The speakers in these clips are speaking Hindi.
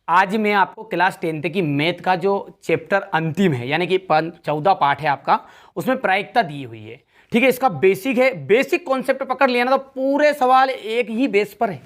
आज मैं आपको क्लास 10th की मैथ का जो चैप्टर अंतिम है यानी कि 14 पार्ट है आपका, उसमें प्रायिकता दी हुई है। ठीक है, इसका बेसिक है, बेसिक कॉन्सेप्ट पकड़ लिया ना तो पूरे सवाल एक ही बेस पर है।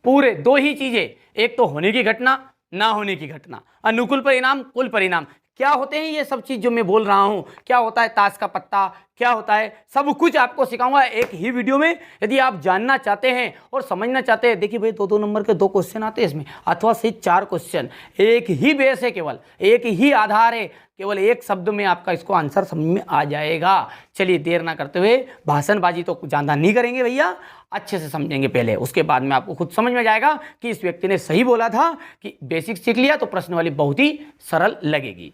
पूरे दो ही चीजें, एक तो होने की घटना, ना होने की घटना, अनुकूल परिणाम, कुल परिणाम। क्या होते हैं ये सब चीज जो मैं बोल रहा हूं, क्या होता है ताश का पत्ता, क्या होता है, सब कुछ आपको सिखाऊंगा एक ही वीडियो में। यदि आप जानना चाहते हैं और समझना चाहते हैं, देखिए भाई 2-2 नंबर के 2 क्वेश्चन आते हैं इसमें, अथवा सिर्फ 4 क्वेश्चन। एक ही बेस है, केवल एक ही आधार है, केवल एक शब्द में आपका इसको आंसर समझ में आ जाएगा। चलिए देर ना करते हुए, भाषणबाजी तो ज्यादा नहीं करेंगे भैया, अच्छे से समझेंगे पहले, उसके बाद में आपको खुद समझ में जाएगा कि इस व्यक्ति ने सही बोला था कि बेसिक सीख लिया तो प्रश्न वाली बहुत ही सरल लगेगी।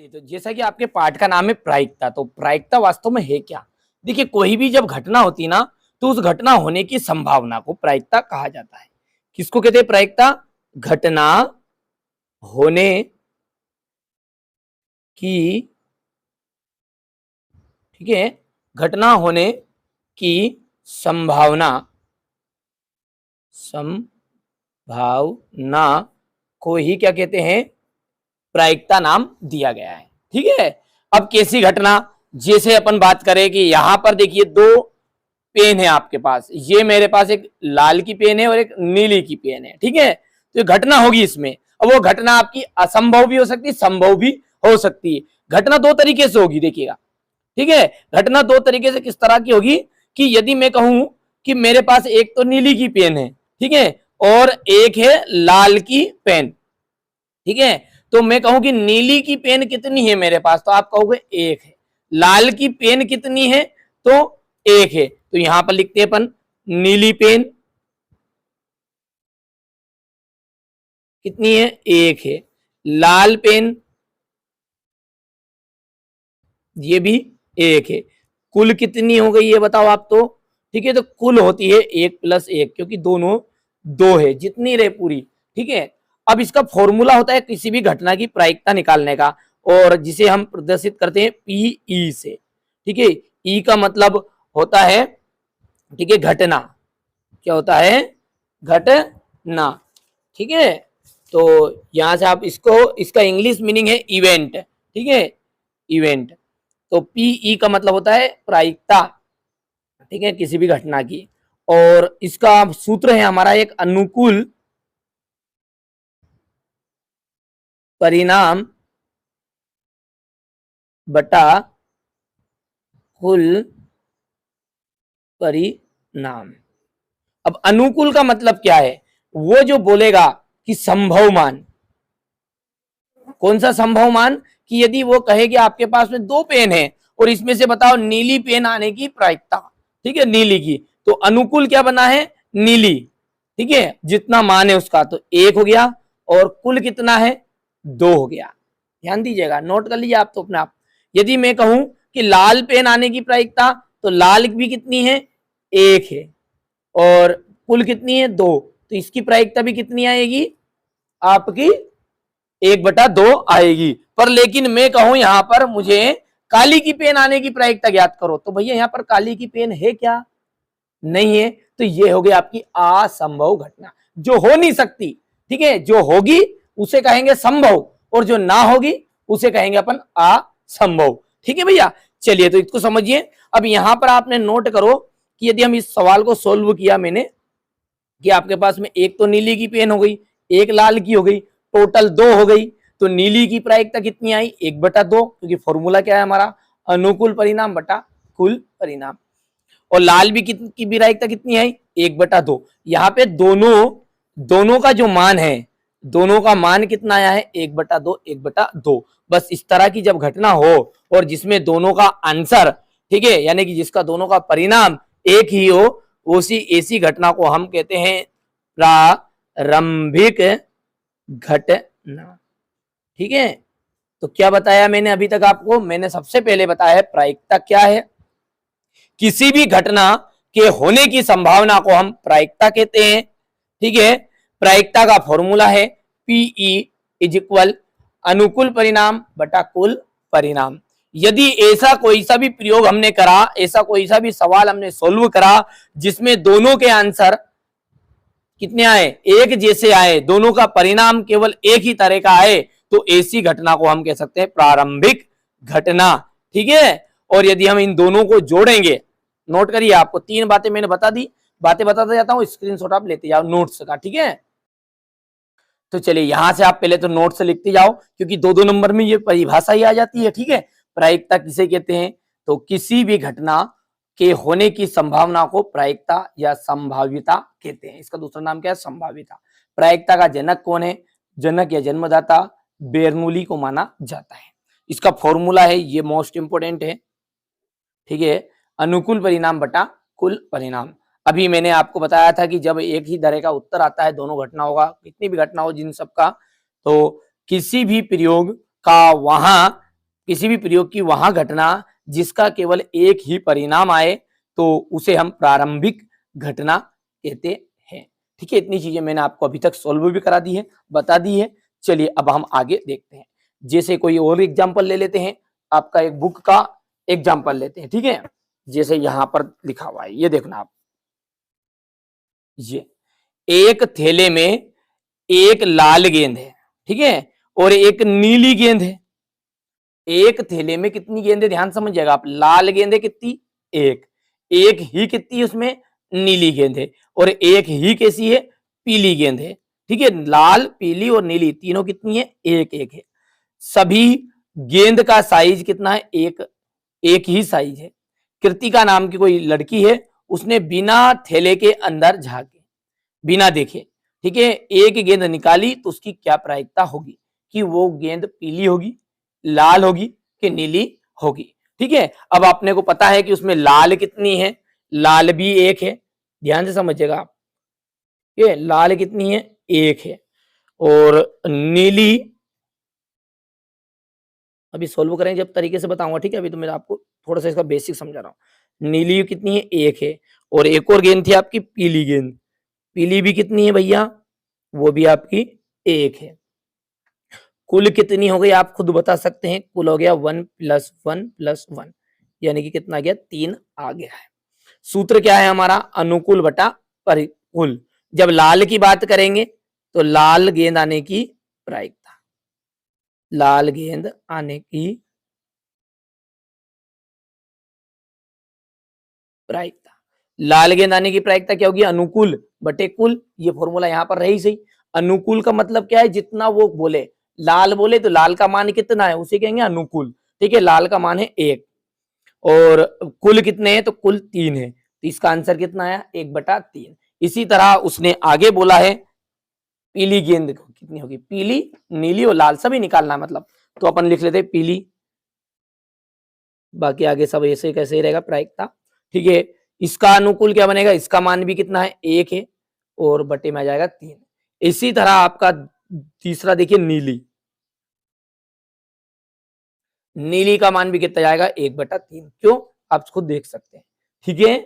तो जैसा कि आपके पाठ का नाम है प्रायिकता, तो प्रायिकता वास्तव में है क्या? देखिए, कोई भी जब घटना होती ना तो उस घटना होने की संभावना को प्रायिकता कहा जाता है। किसको कहते हैं प्रायिकता? घटना होने की, ठीक है, घटना होने की संभावना को ही क्या कहते हैं? प्रायिकता नाम दिया गया है। ठीक है, अब कैसी घटना? जैसे अपन बात करें कि यहां पर देखिए 2 पेन है आपके पास, ये मेरे पास एक लाल की पेन है और एक नीली की पेन है। ठीक है, तो ये घटना होगी इसमें। अब वो घटना आपकी असंभव भी हो सकती है, संभव भी हो सकती है। घटना 2 तरीके से होगी, देखिएगा। ठीक है, घटना 2 तरीके से किस तरह की होगी कि यदि मैं कहूं कि मेरे पास एक तो नीली की पेन है, ठीक है, और एक है लाल की पेन। ठीक है, तो मैं कहूं कि नीली की पेन कितनी है मेरे पास, तो आप कहोगे 1 है। लाल की पेन कितनी है, तो 1 है। तो यहां पर लिखते हैं अपन नीली पेन कितनी है, 1 है। लाल पेन ये भी 1 है। कुल कितनी हो गई ये बताओ आप तो। ठीक है, तो कुल होती है 1 + 1, क्योंकि दोनों 2 है, जितनी रहे पूरी। ठीक है, अब इसका फॉर्मूला होता है किसी भी घटना की प्रायिकता निकालने का, और जिसे हम प्रदर्शित करते हैं PE से। ठीक है, ई का मतलब होता है, ठीक है, घटना। क्या होता है? घटना। ठीक है, तो यहां से आप इसको, इसका इंग्लिश मीनिंग है इवेंट। ठीक है, इवेंट। तो PE का मतलब होता है प्रायिकता, ठीक है, किसी भी घटना की। और इसका सूत्र है हमारा एक अनुकूल परिणाम बटा कुल परिणाम। अब अनुकूल का मतलब क्या है? वो जो बोलेगा कि संभव मान। कौन सा संभव मान? कि यदि वो कहे कि आपके पास में 2 पेन है और इसमें से बताओ नीली पेन आने की प्रायिकता। ठीक है, नीली की, तो अनुकूल क्या बना है? नीली। ठीक है, जितना मान है उसका, तो 1 हो गया, और कुल कितना है? 2 हो गया। ध्यान दीजिएगा, नोट कर लीजिए आप तो अपने आप। यदि मैं कहूं कि लाल पेन आने की प्रायिकता, तो लाल भी कितनी है? 1 है, और कुल कितनी है? 2। तो इसकी प्रायिकता भी कितनी आएगी आपकी? 1/2 आएगी। पर लेकिन मैं कहूं यहां पर मुझे काली की पेन आने की प्रायिकता ज्ञात करो, तो भैया यहां पर काली की पेन है क्या? नहीं है। तो ये हो गई आपकी असंभव घटना, जो हो नहीं सकती। ठीक है, जो होगी उसे कहेंगे संभव, और जो ना होगी उसे कहेंगे अपन असंभव। ठीक है भैया, चलिए तो इसको समझिए। अब यहां पर आपने नोट करो कि यदि हम इस सवाल को सोल्व किया मैंने, कि आपके पास में एक तो नीली की पेन हो गई, एक लाल की हो गई, टोटल 2 हो गई। तो नीली की प्रायिकता कितनी आई? 1/2, क्योंकि फॉर्मूला क्या है हमारा? अनुकूल परिणाम बटा कुल परिणाम। और लाल भी की प्रायिकता कितनी आई? 1/2। यहाँ पे दोनों का जो मान है, दोनों का मान कितना आया है? 1/2, 1/2। बस इस तरह की जब घटना हो और जिसमें दोनों का आंसर, ठीक है, यानी कि जिसका दोनों का परिणाम एक ही हो, उसी ऐसी घटना को हम कहते हैं प्रारंभिक घटना। ठीक है, तो क्या बताया मैंने अभी तक आपको? मैंने सबसे पहले बताया है प्रायिकता क्या है। किसी भी घटना के होने की संभावना को हम प्रायिकता कहते हैं। ठीक है, प्रायिकता का फॉर्मूला है PE = अनुकूल परिणाम बटा कुल परिणाम। यदि ऐसा कोई सा भी प्रयोग हमने करा, ऐसा कोई सा भी सवाल हमने सोल्व करा जिसमें दोनों के आंसर कितने आए, एक जैसे आए, दोनों का परिणाम केवल एक ही तरह का आए, तो ऐसी घटना को हम कह सकते हैं प्रारंभिक घटना। ठीक है, और यदि हम इन दोनों को जोड़ेंगे, नोट करिए, आपको 3 बातें मैंने बता दी, बातें बताता जाता हूं, स्क्रीनशॉट आप लेते जाओ नोट्स का। ठीक है, तो चलिए यहां से आप पहले तो नोट से लिखते जाओ, क्योंकि 2-2 नंबर में ये परिभाषा ही आ जाती है। ठीक है, प्रायिकता किसे कहते हैं, तो किसी भी घटना के होने की संभावना को प्रायिकता या संभाव्यता कहते हैं। इसका दूसरा नाम क्या है, संभाव्यता। प्रायिकता का जनक कौन है, जनक या जन्मदाता बेर्नौली को माना जाता है। इसका फॉर्मूला है, ये मोस्ट इंपोर्टेंट है। ठीक है, अनुकूल परिणाम बटा कुल परिणाम। अभी मैंने आपको बताया था कि जब एक ही तरह का उत्तर आता है दोनों घटनाओं का, कितनी भी घटना हो जिन सबका, तो किसी भी प्रयोग की वहां घटना जिसका केवल एक ही परिणाम आए, तो उसे हम प्रारंभिक घटना कहते हैं। ठीक है, इतनी चीजें मैंने आपको अभी तक सोल्व भी करा दी है, बता दी है। चलिए अब हम आगे देखते हैं, जैसे कोई और एग्जाम्पल ले लेते हैं, आपका एक बुक का एग्जाम्पल लेते हैं। ठीक है, जैसे यहां पर लिखा हुआ है, ये देखना आप, ये एक थैले में एक लाल गेंद है, ठीक है, और एक नीली गेंद है। एक थैले में कितनी गेंद है, ध्यान समझिएगा आप, लाल गेंद है कितनी, एक ही कितनी है उसमें, नीली गेंद है, और एक ही कैसी है, पीली गेंद है। ठीक है, लाल पीली और नीली तीनों कितनी है, एक एक है। सभी गेंद का साइज कितना है, एक ही साइज है। कृतिका नाम की कोई लड़की है, उसने बिना थैले के अंदर झांके, बिना देखे, ठीक है, एक गेंद निकाली, तो उसकी क्या प्रायिकता होगी, कि वो गेंद पीली होगी, लाल होगी, कि नीली होगी। ठीक है, अब आपने को पता है कि उसमें लाल कितनी है, लाल भी एक है, ध्यान से समझिएगा आप, ये लाल कितनी है, एक है, और नीली अभी सोल्व करेंगे जब तरीके से बताऊंगा। ठीक है, अभी तो मैं आपको थोड़ा सा इसका बेसिक समझा रहा हूँ। नीली कितनी है, एक है, और एक और गेंद थी आपकी पीली गेंद, पीली भी कितनी है भैया, वो भी आपकी एक है। कुल कितनी हो गई आप खुद बता सकते हैं, कुल हो गया 1 + 1 + 1, यानी कि कितना आ गया, 3 आ गया है। सूत्र क्या है हमारा, अनुकूल बटा प्रतिकूल। जब लाल की बात करेंगे तो लाल गेंद आने की प्रायिकता, लाल गेंद आने की प्रायिकता, लाल गेंद आने की प्रायिकता क्या होगी, अनुकूल बटे कुल। ये फॉर्मूला यहां पर रही सही। अनुकूल का मतलब क्या है, जितना वो बोले, लाल बोले तो लाल का मान कितना है, उसे कहेंगे अनुकूल। ठीक है, लाल का मान है 1, और कुल कितने हैं, तो कुल 3 है, तो इसका आंसर कितना आया, 1/3। इसी तरह उसने आगे बोला है पीली गेंद कितनी होगी, पीली नीली और लाल सभी निकालना है मतलब, तो अपन लिख लेते हैं पीली, बाकी आगे सब ऐसे कैसे ही रहेगा प्रायिकता। ठीक है, इसका अनुकूल क्या बनेगा, इसका मान भी कितना है, 1 है, और बटे में आ जाएगा 3। इसी तरह आपका तीसरा देखिए नीली, नीली का मान भी कितना जाएगा, 1/3। क्यों, आप खुद देख सकते हैं। ठीक है,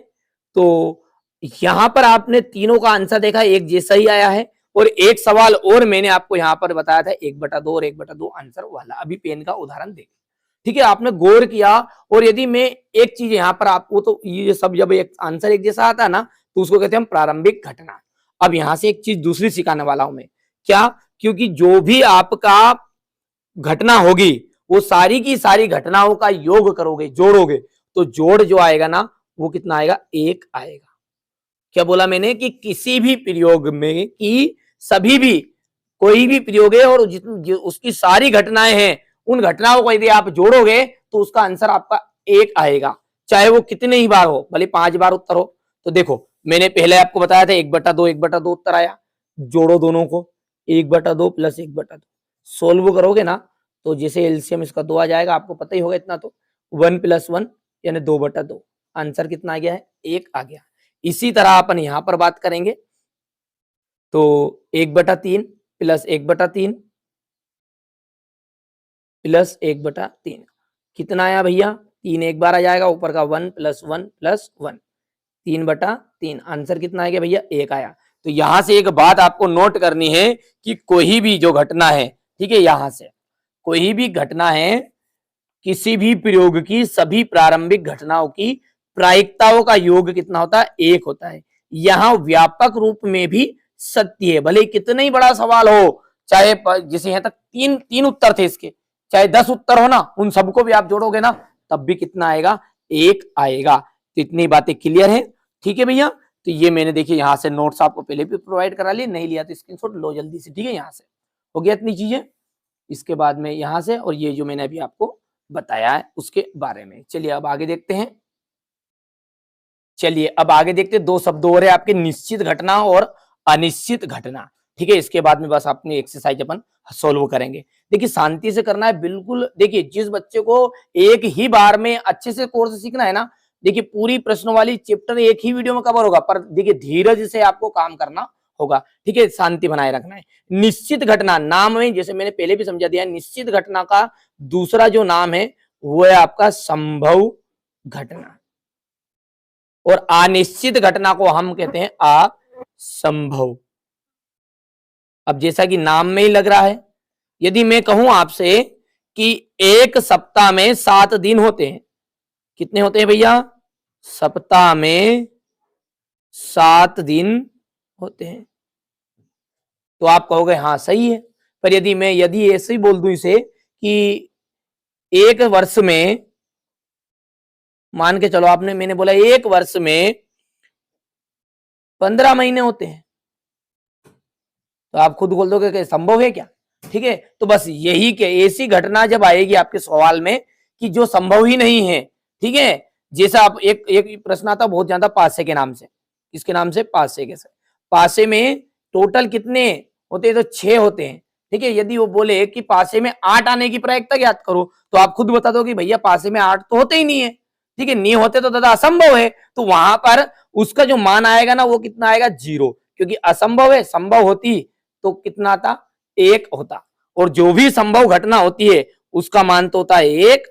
तो यहां पर आपने तीनों का आंसर देखा, एक जैसा ही आया है, और एक सवाल और मैंने आपको यहां पर बताया था 1/2 और 1/2 आंसर वाला, अभी पेन का उदाहरण देख। ठीक है, आपने गौर किया, और यदि मैं एक चीज यहां पर आपको, तो ये सब जब एक आंसर एक जैसा आता है ना, तो उसको कहते हैं हम प्रारंभिक घटना। अब यहां से एक चीज दूसरी सिखाने वाला हूं मैं, क्या, क्योंकि जो भी आपका घटना होगी, वो सारी की सारी घटनाओं का योग करोगे, जोड़ोगे, तो जोड़ जो आएगा ना, वो कितना आएगा, 1 आएगा। क्या बोला मैंने, कि किसी भी प्रयोग में की सभी भी, कोई भी प्रयोग है और उसकी सारी घटनाएं हैं, उन घटनाओं को यदि आप जोड़ोगे तो उसका आंसर आपका 1 आएगा, चाहे वो कितने ही बार हो, भले 5 बार उत्तर हो। तो देखो मैंने पहले आपको बताया था 1/2 1/2 उत्तर आया, जोड़ो दोनों को, 1/2 + 1/2 सोल्व करोगे ना, तो जैसे एलसीएम इसका 2 आ जाएगा, आपको पता ही होगा इतना, तो 1 + 1 यानी 2/2, आंसर कितना आ गया है, 1 आ गया। इसी तरह अपन यहां पर बात करेंगे, तो 1/3 + 1/3 + 1/3 कितना आया भैया, 3 एक बार आ जाएगा, ऊपर का 1 + 1 + 1, 3/3, आंसर कितना आ गया भैया, 1 आया। तो यहां से एक बात आपको नोट करनी है, कि कोई भी जो घटना है, ठीक है, यहां से कोई भी घटना है, किसी भी प्रयोग की सभी प्रारंभिक घटनाओं की प्रायिकताओं का योग कितना होता है, 1 होता है। यहां व्यापक रूप में भी सत्य है। भले कितना ही बड़ा सवाल हो, चाहे जैसे यहाँ तक तीन उत्तर थे इसके, चाहे 10 उत्तर हो ना, उन सबको भी आप जोड़ोगे ना तब भी कितना आएगा, 1 आएगा। तो इतनी बातें क्लियर है, ठीक है भैया। तो ये मैंने देखिए यहाँ से नोट्स आपको पहले भी प्रोवाइड करा लिए, नहीं लिया तो स्क्रीनशॉट लो जल्दी से, ठीक है। यहाँ से हो गया इतनी चीजें, इसके बाद में यहाँ से और ये जो मैंने अभी आपको बताया है उसके बारे में। चलिए अब आगे देखते हैं। चलिए अब आगे देखते हैं, 2 शब्द हो रहे आपके, निश्चित घटना और अनिश्चित घटना, ठीक है। इसके बाद में बस अपनी एक्सरसाइज अपन सोल्व करेंगे। देखिए शांति से करना है बिल्कुल। देखिए जिस बच्चे को एक ही बार में अच्छे से कोर्स सीखना है ना, देखिए पूरी प्रश्नवाली चैप्टर एक ही वीडियो में कवर होगा, पर देखिए धीरज से आपको काम करना होगा, ठीक है। शांति बनाए रखना है। निश्चित घटना नाम में, जैसे मैंने पहले भी समझा दिया, निश्चित घटना का दूसरा जो नाम है वो है आपका संभव घटना, और अनिश्चित घटना को हम कहते हैं असंभव। अब जैसा कि नाम में ही लग रहा है, यदि मैं कहूं आपसे कि एक सप्ताह में 7 दिन होते हैं, कितने होते हैं भैया, सप्ताह में 7 दिन होते हैं, तो आप कहोगे हाँ सही है। पर यदि ऐसे ही बोल दूं इसे कि एक वर्ष में, मान के चलो मैंने बोला एक वर्ष में 15 महीने होते हैं, तो आप खुद बोल दोगे कि संभव है क्या, ठीक है। तो बस यही के ऐसी घटना जब आएगी आपके सवाल में कि जो संभव ही नहीं है, ठीक है। जैसा आप एक प्रश्न आता बहुत ज्यादा पासे के नाम से, इसके नाम से पासे के से, पासे में टोटल कितने होते हैं, तो 6 होते हैं, ठीक है। यदि वो बोले कि पासे में 8 आने की प्रायिकता ज्ञात करो, तो आप खुद बता दो कि भैया पासे में 8 तो होते ही नहीं है, ठीक है, नहीं होते तो दादा असंभव है। तो वहां पर उसका जो मान आएगा ना वो कितना आएगा, 0, क्योंकि असंभव है, संभव होती तो कितना आता, 1 होता। और जो भी संभव घटना होती है उसका मान तो होता है 1,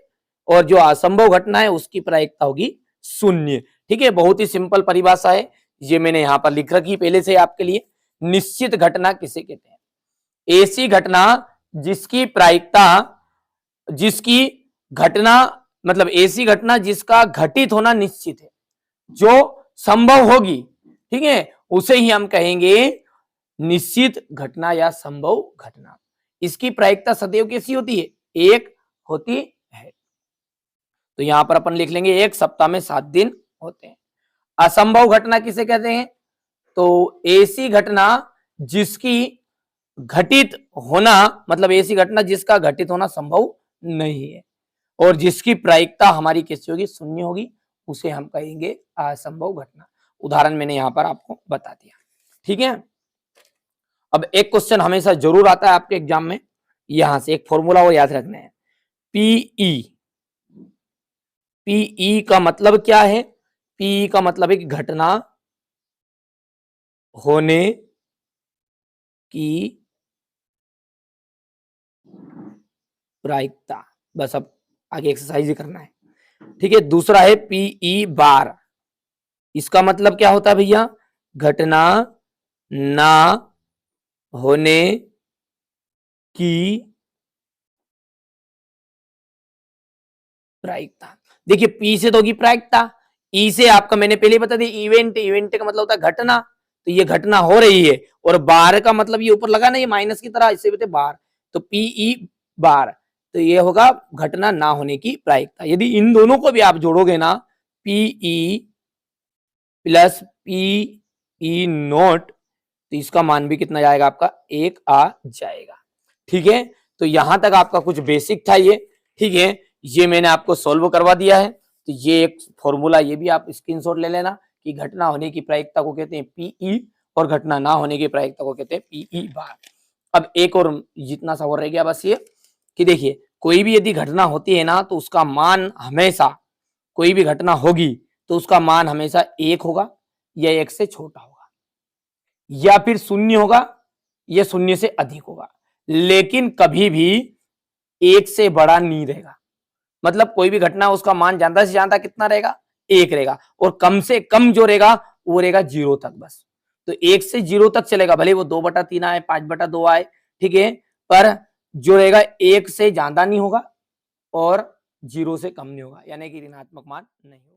और जो असंभव घटना है उसकी प्रायिकता होगी 0, ठीक है। बहुत ही सिंपल परिभाषा है, ये मैंने यहां पर लिख रखी पहले से आपके लिए। निश्चित घटना किसे कहते हैं, ऐसी घटना जिसकी प्रायिकता, जिसकी घटना मतलब ऐसी घटना जिसका घटित होना निश्चित है, जो संभव होगी, ठीक है, उसे ही हम कहेंगे निश्चित घटना या संभव घटना। इसकी प्रायिकता सदैव कैसी होती है, 1 होती है। तो यहां पर अपन लिख लेंगे एक सप्ताह में 7 दिन होते हैं। असंभव घटना किसे कहते हैं, तो ऐसी घटना जिसकी घटित होना मतलब ऐसी घटना जिसका घटित होना संभव नहीं है और जिसकी प्रायिकता हमारी कैसी होगी, 0 होगी, उसे हम कहेंगे असंभव घटना। उदाहरण मैंने यहां पर आपको बता दिया, ठीक है। अब एक क्वेश्चन हमेशा जरूर आता है आपके एग्जाम में, यहां से एक फॉर्मूला और याद रखना है, पीई। पीई का मतलब क्या है, पीई का मतलब है कि घटना होने की प्रायिकता। बस अब आगे एक्सरसाइज ही करना है, ठीक है। दूसरा है पीई बार, इसका मतलब क्या होता है भैया, घटना ना होने की प्रायिकता। देखिए पी से तो होगी प्रायिकता, ई से आपका मैंने पहले बता दिया इवेंट, इवेंट का मतलब होता है घटना, तो ये घटना हो रही है, और बार का मतलब ये ऊपर लगा ना ये माइनस की तरह, इससे बोलते बार, तो पीई बार, तो ये होगा घटना ना होने की प्रायिकता। यदि इन दोनों को भी आप जोड़ोगे ना, पीई प्लस पीई नॉट, तो इसका मान भी कितना जाएगा आपका, 1 आ जाएगा, ठीक है। तो यहां तक आपका कुछ बेसिक था ये, ठीक है। ये मैंने आपको सॉल्व करवा दिया है, तो ये एक फॉर्मूला ये भी आप स्क्रीनशॉट ले लेना कि घटना होने की प्रायिकता को कहते हैं पीई और घटना ना होने की प्रायिकता को कहते हैं पीई बार। अब एक और जितना सा और रह गया बस ये कि देखिए कोई भी यदि घटना होती है ना तो उसका मान हमेशा, कोई भी घटना होगी तो उसका मान हमेशा 1 होगा या 1 से छोटा होगा, या फिर 0 होगा या 0 से अधिक होगा, लेकिन कभी भी 1 से बड़ा नहीं रहेगा। मतलब कोई भी घटना उसका मान ज्यादा से ज्यादा कितना रहेगा, 1 रहेगा, और कम से कम जो रहेगा वो रहेगा 0 तक बस। तो 1 से 0 तक चलेगा, भले वो 2/3 आए, 5/2 आए, ठीक है, पर जो रहेगा 1 से ज्यादा नहीं होगा और 0 से कम नहीं होगा, यानी कि ऋणात्मक मान नहीं होगा।